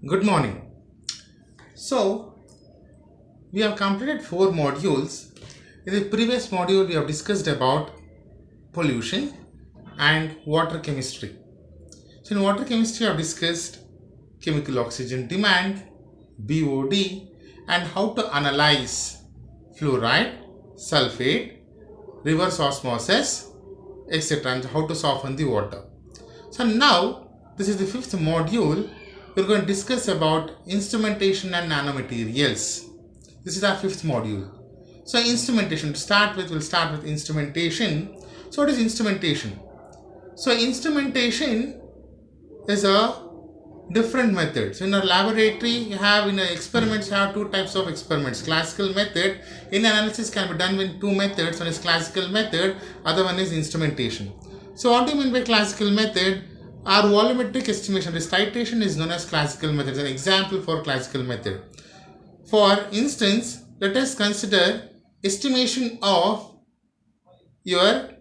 Good morning. So, we have completed 4 modules. In the previous module, we have discussed about pollution and water chemistry. So, in water chemistry, we have discussed chemical oxygen demand, BOD, and how to analyze fluoride, sulfate, reverse osmosis, etc., and how to soften the water. So now, this is the 5th module. We're going to discuss about instrumentation and nanomaterials. This is our 5th module. So instrumentation, we'll start with instrumentation. So what is instrumentation? So instrumentation is a different method. So in a laboratory, in experiments, you have 2 types of experiments. Classical method, in analysis can be done with 2 methods. One is classical method, other one is instrumentation. So what do you mean by classical method? Our volumetric estimation, this titration is known as classical method. It's an example for classical method. For instance, let us consider estimation of your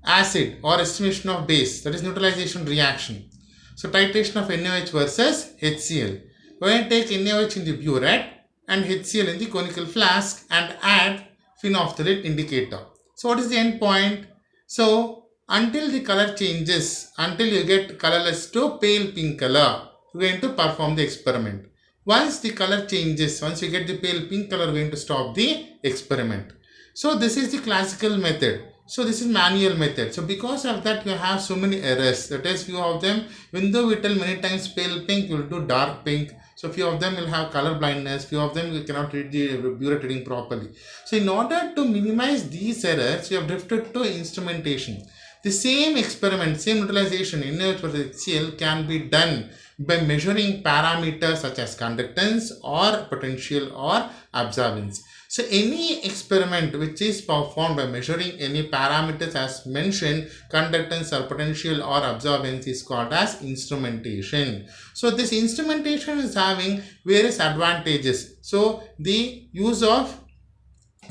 acid or estimation of base, that is neutralization reaction. So titration of NaOH versus HCl. We're going to take NaOH in the burette and HCl in the conical flask and add phenolphthalein indicator. So what is the end point? So until the color changes, until you get colorless to pale pink color, we're going to perform the experiment. Once the color changes, once you get the pale pink color, we're going to stop the experiment. So this is the classical method. So this is manual method. So because of that, you have so many errors. That is, few of them, even though we tell many times pale pink, you will do dark pink. So few of them will have color blindness. Few of them you cannot read the burette reading properly. So in order to minimize these errors, you have drifted to instrumentation. The same experiment, same neutralization in NaOH versus HCl can be done by measuring parameters such as conductance or potential or absorbance. So any experiment which is performed by measuring any parameters as mentioned, conductance or potential or absorbance, is called as instrumentation. So this instrumentation is having various advantages. So the use of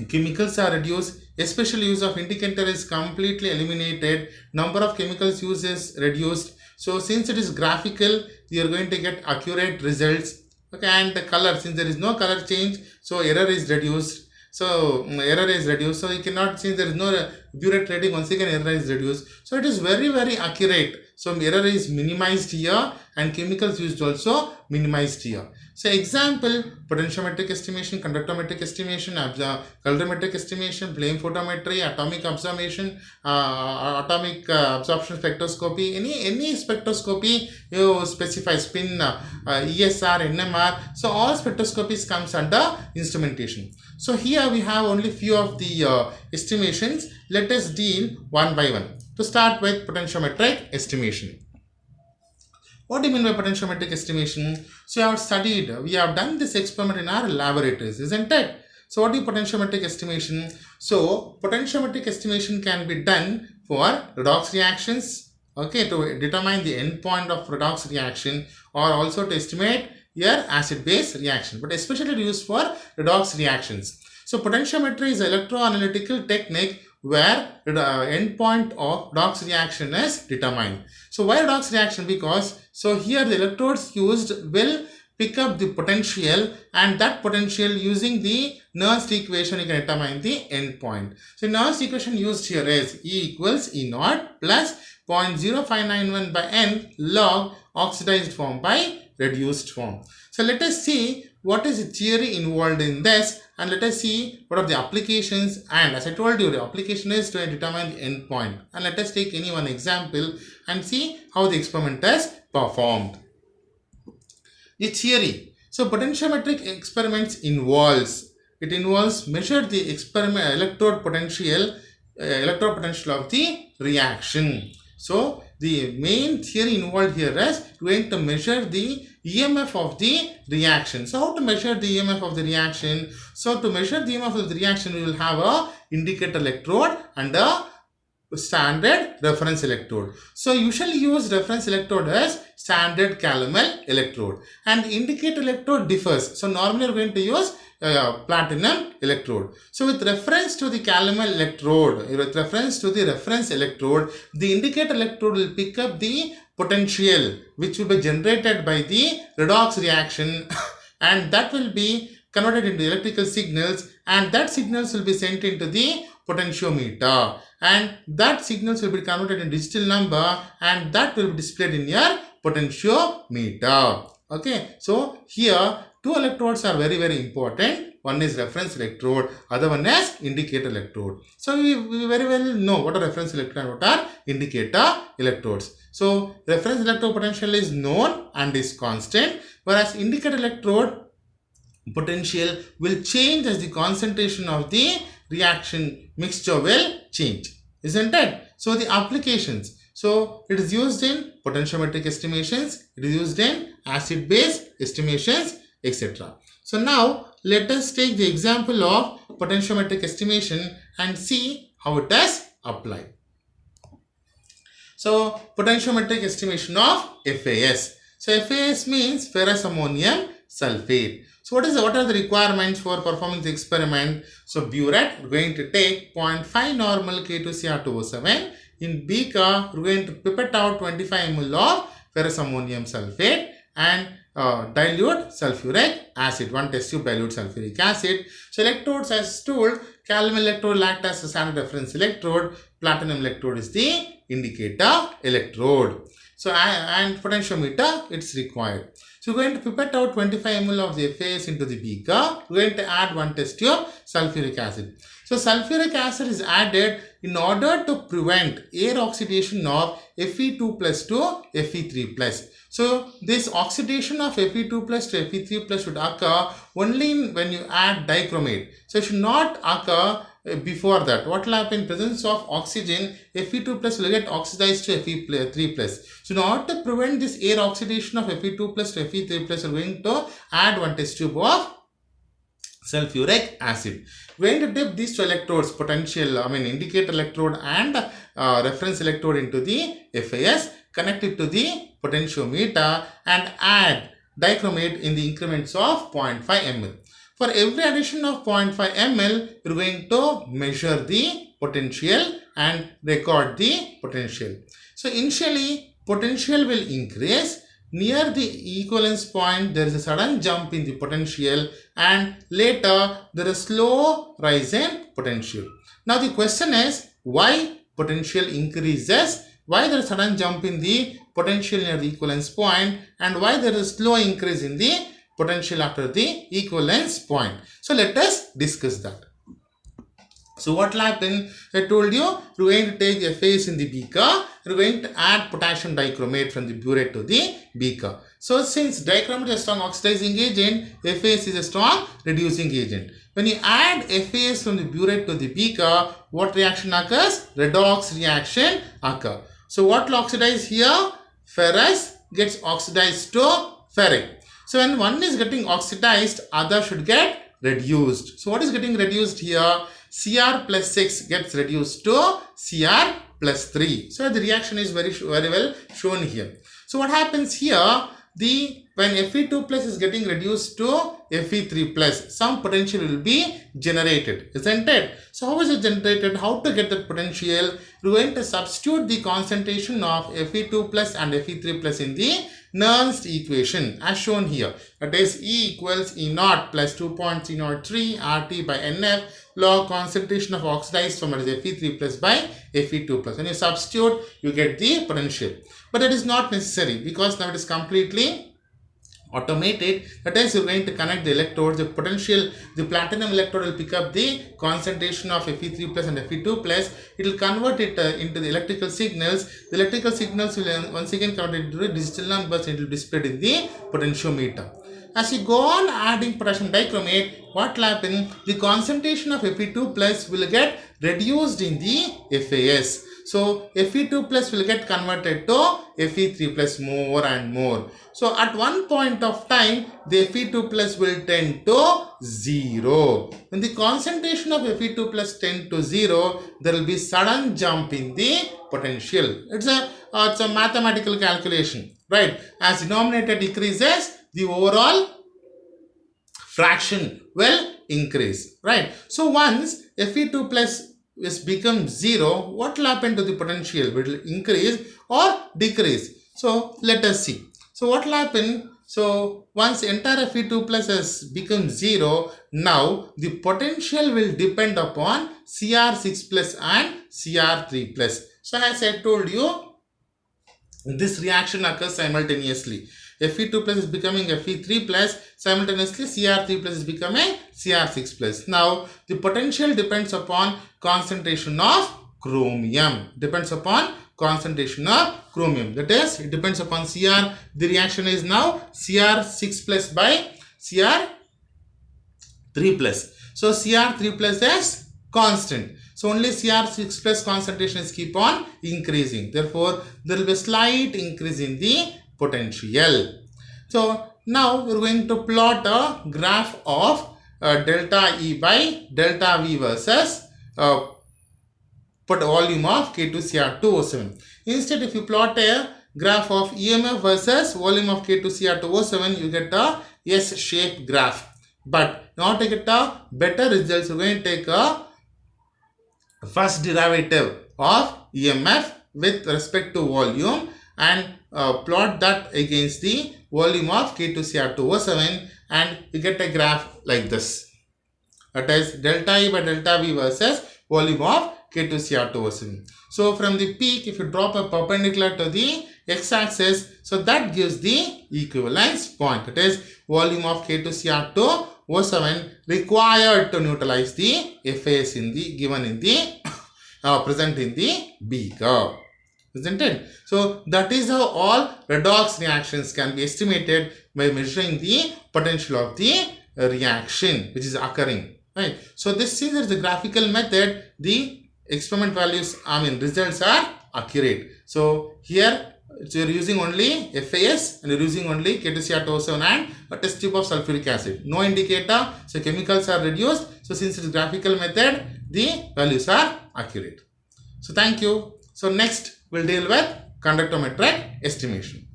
chemicals are reduced, especially use of indicator is completely eliminated, number of chemicals used is reduced. So since it is graphical, you are going to get accurate results. Okay, and the color, since there is no color change, so error is reduced. So you cannot, since there is no burette reading, once again error is reduced. So it is very accurate. So error is minimized here and chemicals used also minimized here. So example, potentiometric estimation, conductometric estimation, colorimetric estimation, flame photometry, atomic absorption, absorption spectroscopy, any spectroscopy you specify, spin, ESR, NMR. So all spectroscopies comes under instrumentation. So here we have only few of the estimations. Let us deal one by one. To start with potentiometric estimation. What do you mean by potentiometric estimation? So we have done this experiment in our laboratories, isn't it? So what is potentiometric estimation? So potentiometric estimation can be done for redox reactions, okay, to determine the endpoint of redox reaction, or also to estimate your acid-base reaction, but especially used for redox reactions. So potentiometry is an electroanalytical technique where the endpoint of redox reaction is determined. So why redox reaction? Because so here the electrodes used will pick up the potential, and that potential, using the Nernst equation, you can determine the endpoint. So Nernst equation used here is E equals E naught plus 0.0591 by N log oxidized form by reduced form. So let us see what is the theory involved in this, and let us see what are the applications. And as I told you, the application is to determine the endpoint. And let us take any one example and see how the experiment is performed. The theory. So potentiometric experiments involves measure the electrode potential of the reaction. So the main theory involved here is going to measure the EMF of the reaction. So how to measure the EMF of the reaction? So to measure the EMF of the reaction, we will have a indicator electrode and a standard reference electrode. So usually use reference electrode as standard calomel electrode, and indicator electrode differs. So normally we're going to use platinum electrode. So with reference to the calomel electrode, with reference to the reference electrode, the indicator electrode will pick up the potential which will be generated by the redox reaction and that will be converted into electrical signals, and that signals will be sent into the potentiometer, and that signals will be converted in digital number, and that will be displayed in your potentiometer. Okay, so here two electrodes are very important. One is reference electrode, other one is indicator electrode. So we very well know what are reference electrode and what are indicator electrodes. So reference electrode potential is known and is constant, whereas indicator electrode potential will change as the concentration of the reaction mixture will change, isn't it? So the applications, so it is used in potentiometric estimations, it is used in acid base estimations, etc. So now let us take the example of potentiometric estimation and see how it is applied. So potentiometric estimation of FAS. So FAS means ferrous ammonium sulfate. So what are the requirements for performing the experiment? So burette, we're going to take 0.5 normal K2Cr2O7. In beaker, we're going to pipette out 25 ml of ferrous ammonium sulfate and dilute sulfuric acid, 1 test tube dilute sulfuric acid. So electrodes as told, calomel electrode will act as a standard reference electrode, platinum electrode is the indicator electrode. So and potentiometer it's required. So we're going to pipette out 25 ml of the FAS into the beaker. We're going to add 1 test tube sulfuric acid. So sulfuric acid is added in order to prevent air oxidation of Fe2 plus to Fe3 plus. So this oxidation of Fe2 plus to Fe3 plus should occur only when you add dichromate. So it should not occur before that. What will happen in presence of oxygen, Fe2 plus will get oxidized to Fe3 plus. So in order to prevent this air oxidation of Fe2 plus to Fe3 plus, we are going to add 1 test tube of sulfuric acid. We are going to dip these two electrodes, indicator electrode and reference electrode into the FAS, connect it to the potentiometer and add dichromate in the increments of 0.5 ml. For every addition of 0.5 ml, you are going to measure the potential and record the potential. So initially, potential will increase. Near the equivalence point, there is a sudden jump in the potential, and later there is slow rise in potential. Now the question is, why potential increases? Why there is a sudden jump in the potential near the equivalence point, and why there is slow increase in the potential after the equivalence point? So let us discuss that. So what will happen? I told you, we are going to take a phase in the beaker. We are going to add potassium dichromate from the burette to the beaker. So since dichromate is a strong oxidizing agent, FAS is a strong reducing agent. When you add FAS from the burette to the beaker, what reaction occurs? Redox reaction occurs. So what will oxidize here? Ferrous gets oxidized to ferric. So when one is getting oxidized, other should get reduced. So what is getting reduced here? Cr plus 6 gets reduced to Cr plus 3. So the reaction is very well shown here. So what happens here? When Fe2 plus is getting reduced to Fe3 plus, some potential will be generated, isn't it? So how is it generated? How to get that potential? We're going to substitute the concentration of Fe2 plus and Fe3 plus in the Nernst equation as shown here. That is E equals E naught plus 2.303 RT by NF log concentration of oxidized form, that is Fe3 plus by Fe2 plus. When you substitute, you get the potential. But it is not necessary because now it is completely automated. That is, you are going to connect the electrodes. The potential, the platinum electrode will pick up the concentration of Fe3 plus and Fe2 plus. It will convert it into the electrical signals. The electrical signals will once again convert it into digital numbers and it will be displayed in the potentiometer. As you go on adding potassium dichromate, what will happen? The concentration of Fe2 plus will get reduced in the FAS. So Fe2 plus will get converted to Fe3 plus more and more. So at one point of time, the Fe2 plus will tend to 0. When the concentration of Fe2 plus tend to 0, there will be sudden jump in the potential. It's a mathematical calculation, right? As denominator decreases, the overall fraction will increase, right? So once Fe2 plus is become 0, what will happen to the potential? Will it increase or decrease? So let us see. So what will happen? So once entire Fe2 plus has become 0, now the potential will depend upon Cr6 plus and Cr3 plus. So as I told you, this reaction occurs simultaneously. Fe2 plus is becoming Fe3 plus, simultaneously Cr3 plus is becoming Cr6 plus. Now the potential depends upon concentration of chromium. Depends upon concentration of chromium. That is, it depends upon Cr. The reaction is now Cr6 plus by Cr3 plus. So Cr3 plus is constant. So only Cr6 plus concentration is keep on increasing. Therefore, there will be a slight increase in the potential. So now we are going to plot a graph of delta E by delta V versus volume of K2Cr2O7. Instead, if you plot a graph of EMF versus volume of K2Cr2O7, you get a S-shaped graph. But in order to get a better results, we are going to take a first derivative of EMF with respect to volume and plot that against the volume of K2Cr2O7, and you get a graph like this. That is delta E by delta V versus volume of K2Cr2O7. So from the peak, if you drop a perpendicular to the x-axis, so that gives the equivalence point. That is volume of K2Cr2O7 required to neutralize the FAS in the given in the present in the beaker, isn't it? So that is how all redox reactions can be estimated by measuring the potential of the reaction which is occurring, right? So this is the graphical method. The experiment values, results are accurate. So here you're using only FAS and you're using only K2Cr2O7 and a test tube of sulfuric acid. No indicator, so chemicals are reduced. So since it's graphical method, the values are accurate. So thank you. So next we'll deal with conductometric estimation.